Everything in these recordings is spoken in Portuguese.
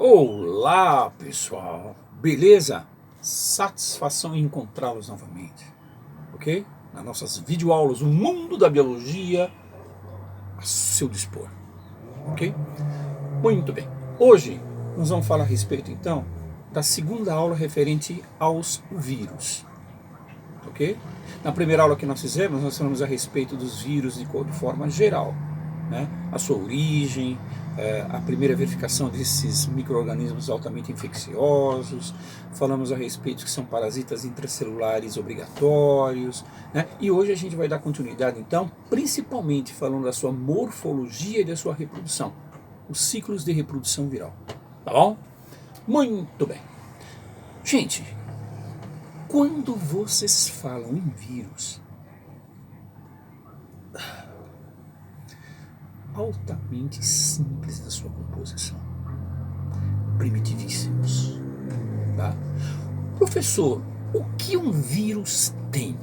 Olá, pessoal. Beleza? Satisfação em encontrá-los novamente. Ok? Nas nossas videoaulas, o mundo da biologia a seu dispor. Ok? Muito bem. Hoje nós vamos falar a respeito, então, da segunda aula referente aos vírus. Ok? Na primeira aula que nós fizemos, nós falamos a respeito dos vírus de forma geral, né? A sua origem, a primeira verificação desses micro-organismos altamente infecciosos, falamos a respeito que são parasitas intracelulares obrigatórios, né? E hoje a gente vai dar continuidade, então, principalmente falando da sua morfologia e da sua reprodução, os ciclos de reprodução viral. Tá bom? Muito bem. Gente, quando vocês falam em vírus, altamente simples da sua composição, primitivíssimos, tá? Professor, o que um vírus tem?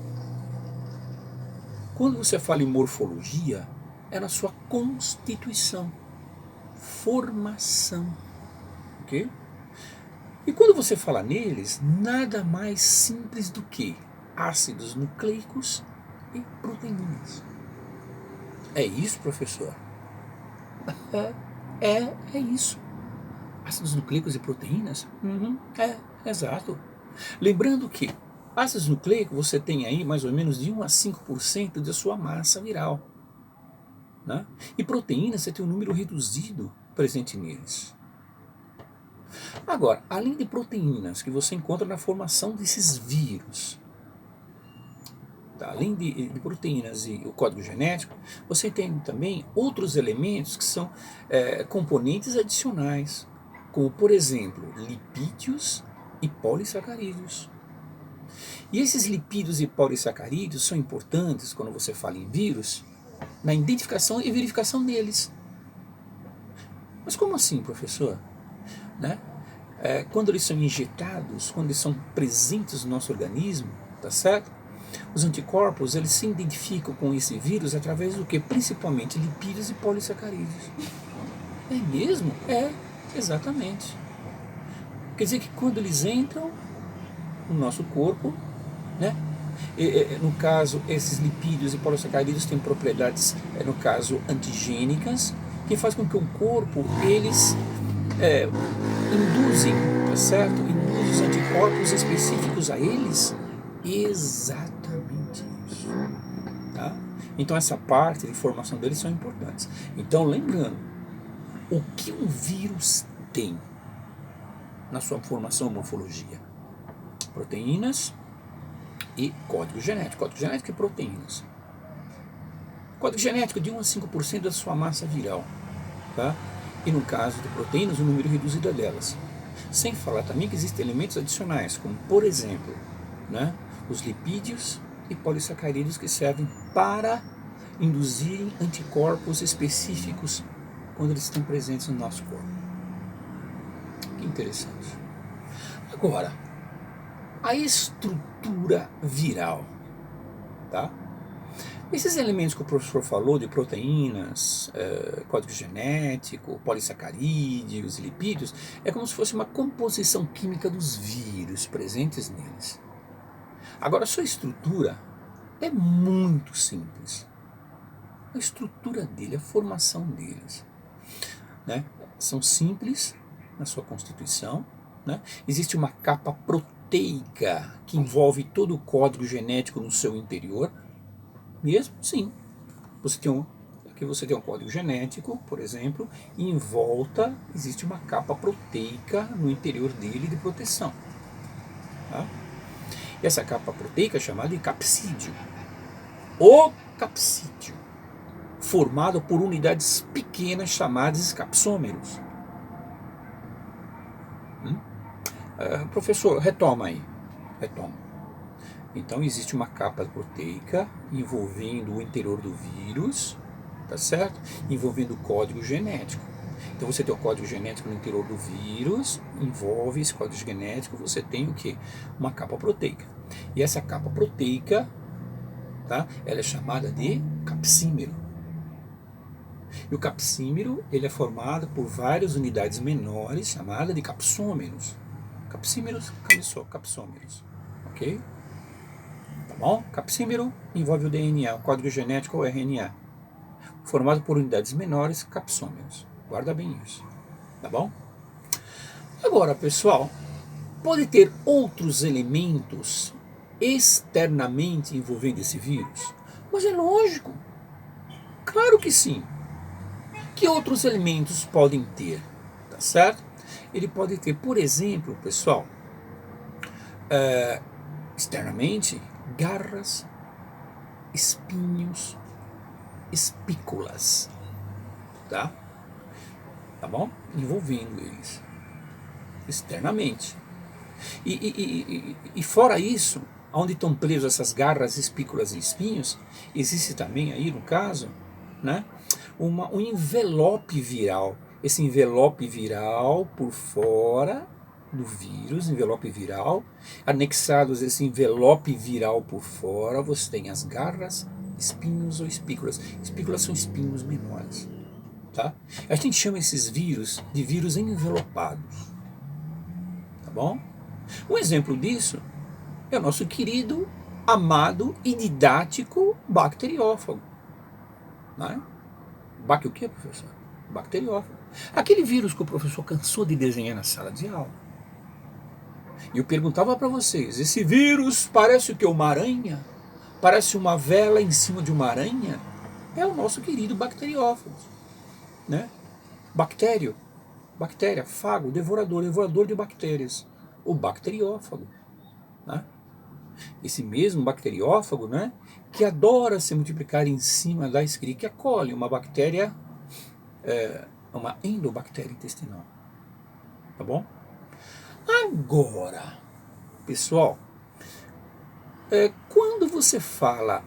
Quando você fala em morfologia, é na sua constituição, formação, ok? E quando você fala neles, nada mais simples do que ácidos nucleicos e proteínas. É isso, professor? É isso. Ácidos nucleicos e proteínas? Exato. Lembrando que ácidos nucleicos você tem aí mais ou menos de 1 a 5% da sua massa viral, né? E proteínas você tem um número reduzido presente neles. Agora, além de proteínas que você encontra na formação desses vírus, tá? Além de proteínas e o código genético, você tem também outros elementos que são componentes adicionais, como por exemplo, lipídios e polissacarídeos. E esses lipídios e polissacarídeos são importantes quando você fala em vírus, na identificação e verificação deles. Mas como assim, professor? Né? Quando eles são injetados, quando eles são presentes no nosso organismo, tá certo? Os anticorpos, eles se identificam com esse vírus através do que? Principalmente lipídios e polissacarídeos. É mesmo? Exatamente. Quer dizer que quando eles entram no nosso corpo, né? No caso, esses lipídios e polissacarídeos têm propriedades, no caso, antigênicas, que faz com que o corpo, eles induzem, tá certo? Induzem os anticorpos específicos a eles. Exatamente isso. Tá? Então essa parte de formação deles são importantes. Então lembrando, o que um vírus tem na sua formação morfologia? Proteínas e código genético. Código genético e proteínas. Código genético de 1 a 5% da sua massa viral. Tá? E no caso de proteínas, um número reduzido delas. Sem falar também que existem elementos adicionais, como por exemplo, né, os lipídios e polissacarídeos que servem para induzirem anticorpos específicos quando eles estão presentes no nosso corpo. Que interessante. Agora, a estrutura viral, tá? Esses elementos que o professor falou, de proteínas, código genético, polissacarídeos e lipídios, é como se fosse uma composição química dos vírus presentes neles. Agora, a sua estrutura é muito simples. A estrutura dele, a formação deles, né? São simples na sua constituição, né? Existe uma capa proteica que envolve todo o código genético no seu interior. Mesmo? Sim. Aqui você tem um código genético, por exemplo, e em volta existe uma capa proteica no interior dele de proteção. Tá? E essa capa proteica é chamada de capsídeo. O capsídeo, formado por unidades pequenas chamadas capsômeros. Professor, retoma aí. Retoma. Então existe uma capa proteica envolvendo o interior do vírus, tá certo? Envolvendo o código genético. Então você tem o código genético no interior do vírus, envolve esse código genético, você tem o quê? Uma capa proteica. E essa capa proteica, tá? Ela é chamada de capsímero. E o capsímero, ele é formado por várias unidades menores, chamadas de capsômeros. Capsímeros, capsômeros. Ok? Tá bom? Capsímero envolve o DNA, o código genético ou RNA. Formado por unidades menores, capsômeros. Guarda bem isso. Tá bom? Agora, pessoal, pode ter outros elementos externamente envolvendo esse vírus? Mas é lógico. Claro que sim. Que outros elementos podem ter? Tá certo? Ele pode ter, por exemplo, pessoal, externamente, garras, espinhos, espículas. Tá? Tá bom? Envolvendo eles. Externamente. E fora isso, onde estão presos essas garras, espículas e espinhos, existe também aí, no caso, né, um envelope viral. Esse envelope viral por fora do vírus, envelope viral, anexados a esse envelope viral por fora, você tem as garras, espinhos ou espículas. Espículas são espinhos menores. Tá? A gente chama esses vírus de vírus envelopados. Tá bom? Um exemplo disso é o nosso querido, amado e didático bacteriófago. Né? O que, professor? Bacteriófago. Aquele vírus que o professor cansou de desenhar na sala de aula. E eu perguntava para vocês, esse vírus parece o que? Uma aranha? Parece uma vela em cima de uma aranha? É o nosso querido bacteriófago. Né? Bactéria, fago, devorador de bactérias. O bacteriófago. Né? Esse mesmo bacteriófago, né, que adora se multiplicar em cima da Escherichia coli, uma bactéria, uma endobactéria intestinal. Tá bom? Agora, pessoal, quando você fala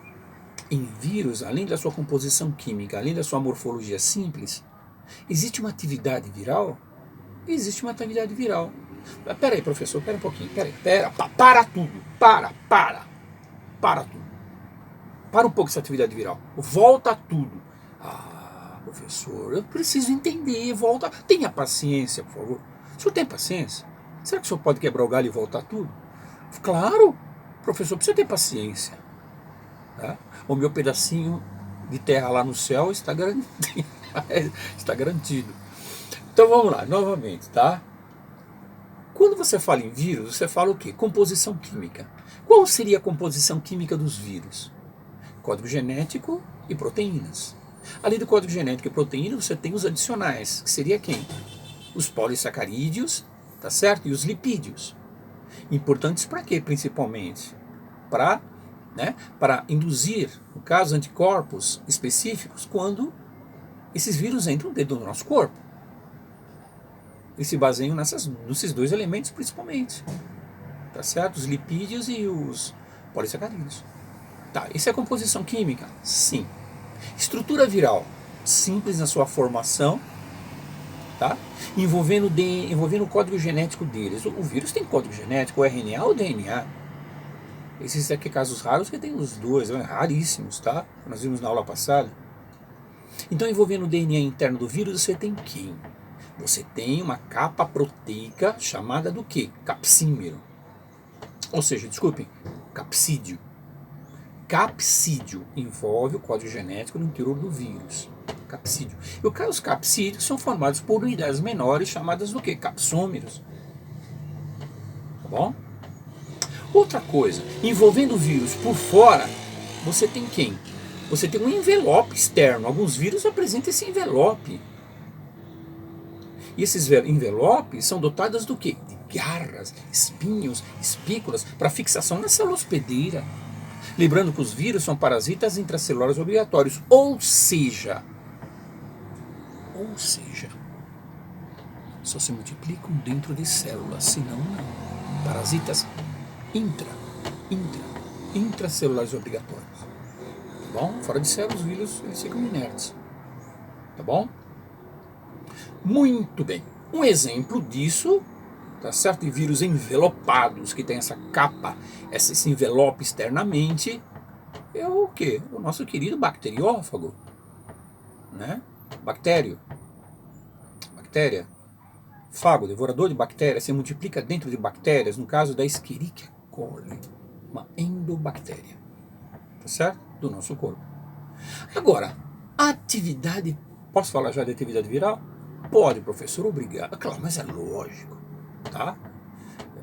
em vírus, além da sua composição química, além da sua morfologia simples, existe uma atividade viral? Existe uma atividade viral. Pera aí, professor, pera um pouquinho, para tudo, para tudo. Para um pouco essa atividade viral, volta tudo. Ah, professor, eu preciso entender, volta, tenha paciência, por favor. O senhor tem paciência? Será que o senhor pode quebrar o galho e voltar tudo? Claro, professor, precisa ter paciência. Tá? O meu pedacinho de terra lá no céu está garantido. Está garantido. Então vamos lá, novamente, tá? Quando você fala em vírus, você fala o quê? Composição química. Qual seria a composição química dos vírus? Código genético e proteínas. Além do código genético e proteínas, você tem os adicionais, que seria quem? Os polissacarídeos, tá certo? E os lipídios. Importantes para quê, principalmente? Para induzir, no caso, anticorpos específicos quando esses vírus entram dentro do nosso corpo. E se baseiam nesses dois elementos principalmente. Tá certo? Os lipídios e os polissacarídeos. Tá, isso é composição química? Sim. Estrutura viral? Simples na sua formação, tá? Envolvendo o código genético deles. O vírus tem código genético, o RNA ou DNA. Existem aqui casos raros que tem os dois, raríssimos, tá? Nós vimos na aula passada. Então, envolvendo o DNA interno do vírus, você tem quem? Você tem uma capa proteica chamada do quê? Capsímero. Ou seja, desculpem, capsídio. Capsídio envolve o código genético no interior do vírus. Capsídio. E os capsídeos são formados por unidades menores chamadas do quê? Capsômeros. Tá bom? Outra coisa, envolvendo o vírus por fora, você tem quem? Você tem um envelope externo. Alguns vírus apresentam esse envelope. E esses envelopes são dotados do quê? De garras, espinhos, espículas, para fixação na célula hospedeira. Lembrando que os vírus são parasitas intracelulares obrigatórios, ou seja, só se multiplicam dentro de células, senão não. Parasitas intracelulares obrigatórios. Tá bom? Fora de células, os vírus eles ficam inertes. Tá bom? Muito bem. Um exemplo disso, tá certo? De vírus envelopados, que tem essa capa, esse envelope externamente, é o quê? O nosso querido bacteriófago. Né? bactéria, fago, devorador de bactérias, se multiplica dentro de bactérias, no caso da Escherichia coli, uma endobactéria, tá certo? Do nosso corpo. Agora, atividade, posso falar já de atividade viral? Pode, professor, obrigado. Claro, mas é lógico, tá?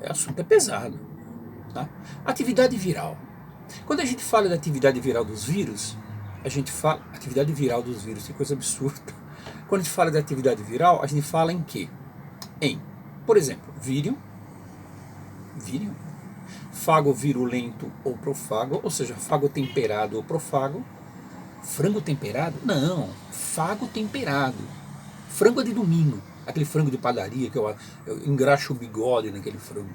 O assunto é pesado, tá? Atividade viral. Quando a gente fala da atividade viral dos vírus, a gente fala, atividade viral dos vírus, que coisa absurda. Quando a gente fala de atividade viral, a gente fala em quê? Por exemplo, vírion, fago virulento ou profago, ou seja, fago temperado ou profago. Frango temperado? Não, fago temperado. Frango é de domingo, aquele frango de padaria que eu engraxo o bigode naquele frango.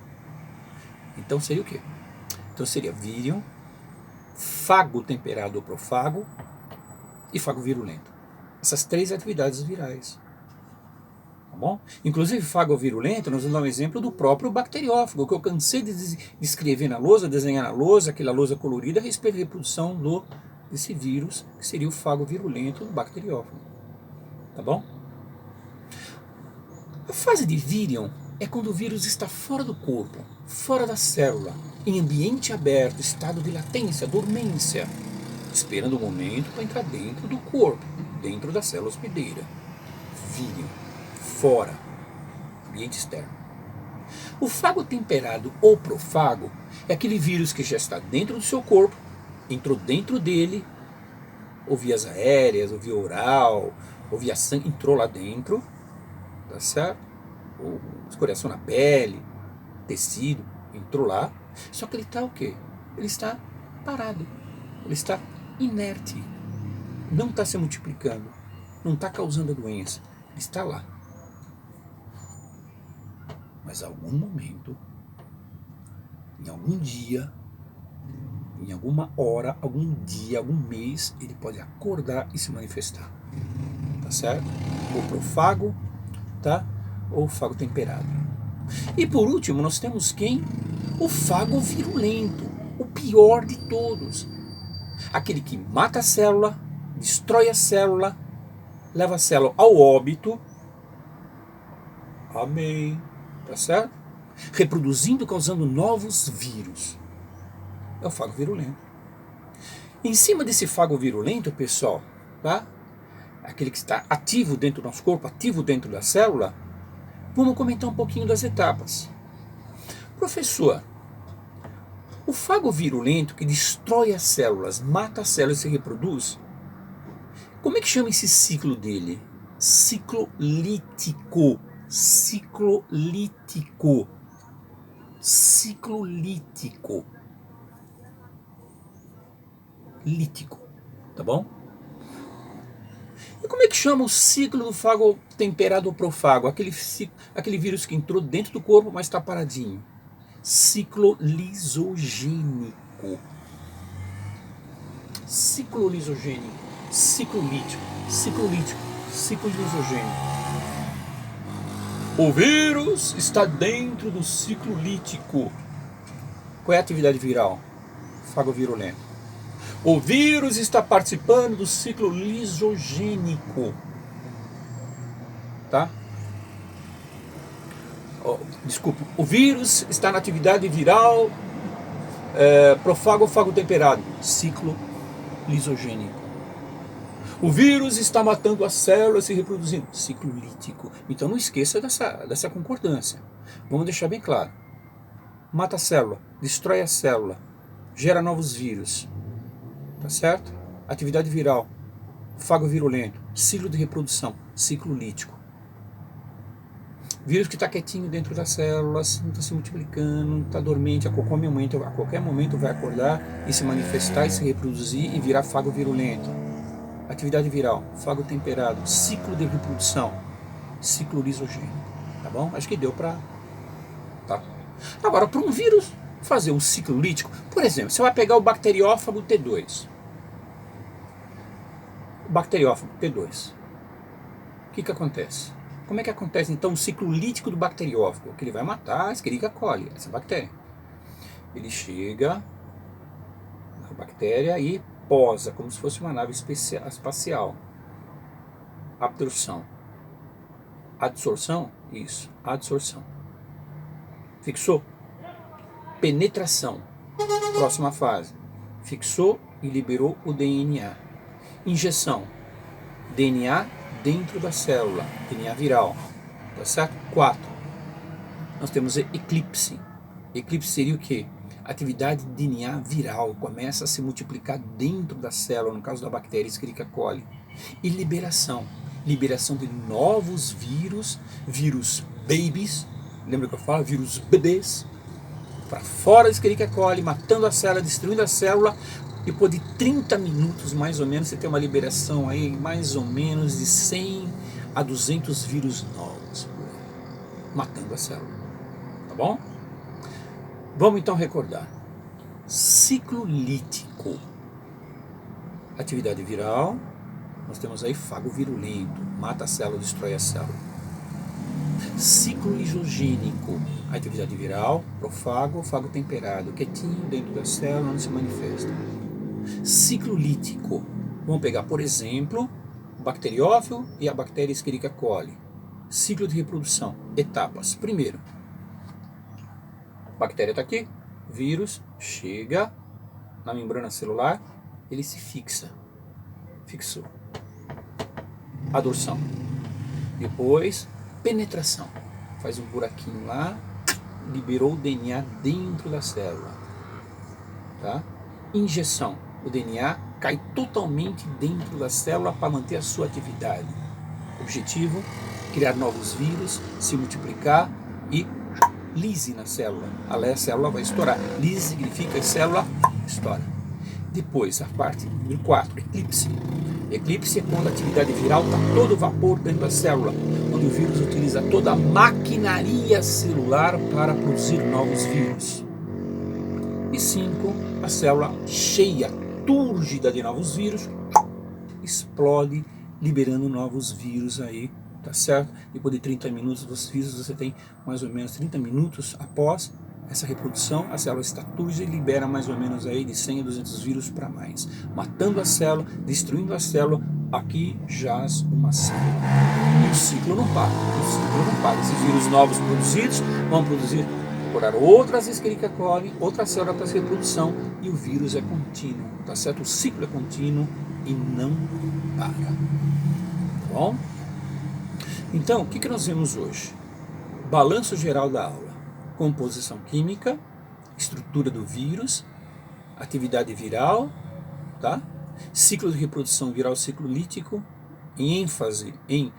Então seria o quê? Então seria vírion, fago temperado ou profago e fago virulento. Essas 3 atividades virais. Tá bom? Inclusive, fago virulento, nós vamos dar um exemplo do próprio bacteriófago, que eu cansei de escrever na lousa, desenhar na lousa, aquela lousa colorida, a respeito da reprodução desse vírus, que seria o fago virulento do bacteriófago. Tá bom? A fase de vírion é quando o vírus está fora do corpo, fora da célula, em ambiente aberto, estado de latência, dormência, esperando o momento para entrar dentro do corpo, dentro da célula hospedeira. Vírion, fora, ambiente externo. O fago temperado ou profago é aquele vírus que já está dentro do seu corpo, entrou dentro dele, ou vias aéreas, ou via oral, ou via sangue, entrou lá dentro, tá certo? Ou escoriação na pele, tecido, entrou lá, só que ele está o quê? Ele está parado, ele está inerte, não está se multiplicando, não está causando a doença, ele está lá. Mas em algum momento, em algum dia, em alguma hora, algum dia, algum mês, ele pode acordar e se manifestar, tá certo? Ou profago, tá? Ou fago temperado. E por último, nós temos quem? O fago virulento, o pior de todos. Aquele que mata a célula, destrói a célula, leva a célula ao óbito. Amém. Tá certo? Reproduzindo, causando novos vírus. É o fago virulento. Em cima desse fago virulento, pessoal, tá? Aquele que está ativo dentro do nosso corpo, ativo dentro da célula, vamos comentar um pouquinho das etapas. Professor, o fago virulento que destrói as células, mata as células e se reproduz, como é que chama esse ciclo dele? Ciclo lítico. Ciclo lítico. Ciclo lítico. Lítico. Tá bom? E como é que chama o ciclo do fago temperado ou profago? Aquele vírus que entrou dentro do corpo, mas está paradinho. Ciclo lisogênico. Ciclo lisogênico. Ciclo lítico. Ciclo lítico. Ciclo lisogênico. O vírus está dentro do ciclo lítico. Qual é a atividade viral? Fago virulento. O vírus está participando do ciclo lisogênico. Tá? Desculpa. O vírus está na atividade viral profago ou fago temperado. Ciclo lisogênico. O vírus está matando as células e se reproduzindo. Ciclo lítico. Então não esqueça dessa concordância. Vamos deixar bem claro. Mata a célula, destrói a célula, gera novos vírus. Tá certo? Atividade viral, fago virulento, ciclo de reprodução, ciclo lítico. Vírus que está quietinho dentro das células, não está se multiplicando, não está dormente, a qualquer momento vai acordar e se manifestar e se reproduzir e virar fago virulento. Atividade viral, fago temperado, ciclo de reprodução, ciclo lisogênico. Tá bom? Acho que deu para... Tá. Agora, para um vírus fazer um ciclo lítico, por exemplo, você vai pegar o bacteriófago T2. O bacteriófago T2. O que acontece? Como é que acontece então o ciclo lítico do bacteriófago? Que ele vai matar a Escherichia coli, essa bactéria. Ele chega na bactéria e posa, como se fosse uma nave espacial. absorção. Adsorção? Isso, adsorção. Fixou? Penetração. Próxima fase. Fixou e liberou o DNA. Injeção. DNA dentro da célula. DNA viral. Tá certo? 4. Nós temos eclipse. Eclipse seria o quê? Atividade de DNA viral. Começa a se multiplicar dentro da célula, no caso da bactéria Escherichia coli. E liberação. Liberação de novos vírus, vírus babies, lembra que eu falo? Vírus bebês, para fora da Escherichia coli, matando a célula, destruindo a célula. Depois de 30 minutos, mais ou menos, você tem uma liberação aí, mais ou menos, de 100 a 200 vírus novos, matando a célula. Tá bom? Vamos então recordar. Ciclo lítico. Atividade viral. Nós temos aí fago virulento, mata a célula, destrói a célula. Ciclo lisogênico, atividade viral, profago, fago temperado, quietinho dentro da célula, não se manifesta. Ciclo lítico, vamos pegar, por exemplo, o bacteriófago e a bactéria Escherichia coli. Ciclo de reprodução, etapas. Primeiro, a bactéria está aqui, vírus chega na membrana celular, ele se fixa, fixou. Adsorção. Depois, penetração. Faz um buraquinho lá, liberou o DNA dentro da célula. Tá? Injeção. O DNA cai totalmente dentro da célula para manter a sua atividade. Objetivo, criar novos vírus, se multiplicar e lise na célula. A célula vai estourar. Lise significa que a célula estoura. Depois, a parte do 4, eclipse. Eclipse é quando a atividade viral está todo vapor dentro da célula, onde o vírus utiliza toda a maquinaria celular para produzir novos vírus. E 5, a célula cheia, túrgida de novos vírus, explode, liberando novos vírus aí, tá certo? Depois de 30 minutos dos vírus, você tem mais ou menos 30 minutos após essa reprodução, a célula está túrgida e libera mais ou menos aí de 100 a 200 vírus para mais, matando a célula, destruindo a célula. Aqui jaz uma célula. E o ciclo não para. O ciclo não para. Esses vírus novos produzidos vão produzir, procurar outras Escherichia coli, outra célula para essa reprodução, e o vírus é contínuo, tá certo? O ciclo é contínuo e não para. Tá bom? Então, o que nós vemos hoje? Balanço geral da aula. Composição química, estrutura do vírus, atividade viral, tá? Ciclo de reprodução viral, ciclo lítico, em ênfase em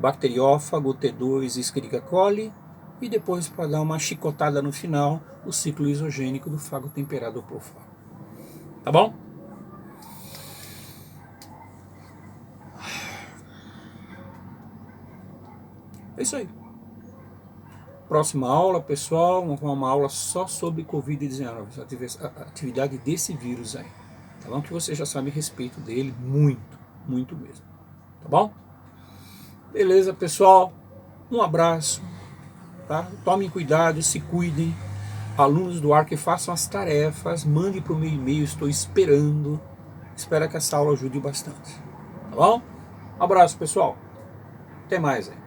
bacteriófago, T2 e Escherichia coli, e depois, para dar uma chicotada no final, o ciclo lisogênico do fago temperado ou profago. Tá bom? É isso aí. Próxima aula, pessoal, uma aula só sobre Covid-19, atividade desse vírus aí. Tá bom? Que você já sabe a respeito dele, muito, muito mesmo. Tá bom? Beleza, pessoal? Um abraço, tá? Tomem cuidado, se cuidem. Alunos do ARC, façam as tarefas, mande para o meu e-mail, estou esperando. Espero que essa aula ajude bastante. Tá bom? Um abraço, pessoal. Até mais aí.